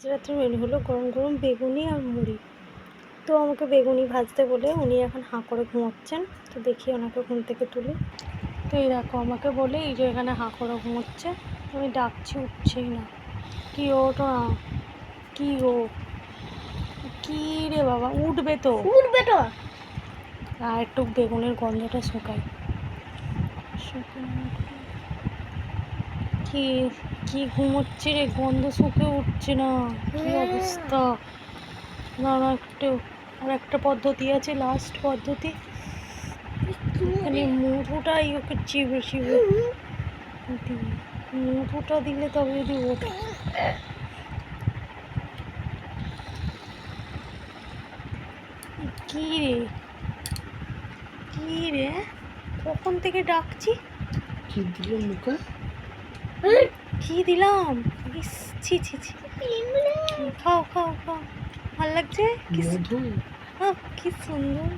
রাত্রে মেনু হলো গরম গরম বেগুনি আর মুড়ি। তো আমাকে বেগুনি ভাজতে বলে উনি এখন হাঁ করে ঘুমোচ্ছেন। তো দেখি ওনাকে ঘুম থেকে তুলি। তো এই দেখো আমাকে বলে এই যে এখানে হাঁ করে ঘুমোচ্ছে। আমি ডাকছি, উঠছেই না। কি ওঠো না, কি ও, কি রে বাবা, উঠবে তো। আর একটু বেগুনের গন্ধটা শুকাই। কি কি ঘুমোচ্ছে রে, গন্ধ শুকে উঠছে না, কি অবস্থা। না না, আর একটা পদ্ধতি আছে, লাস্ট পদ্ধতি। এখানে মুঠোটাই ওকে চিবে চিবে মুঠোটা দিলে তবে যদি ওঠে। কি রে, কি রে, কখন থেকে ডাকছি। কি দিল মুখে? কি দিলাম? ইস, ছি ছি ছি। খাও খাও খাও, ভাল লাগছে? কি সুন্দর।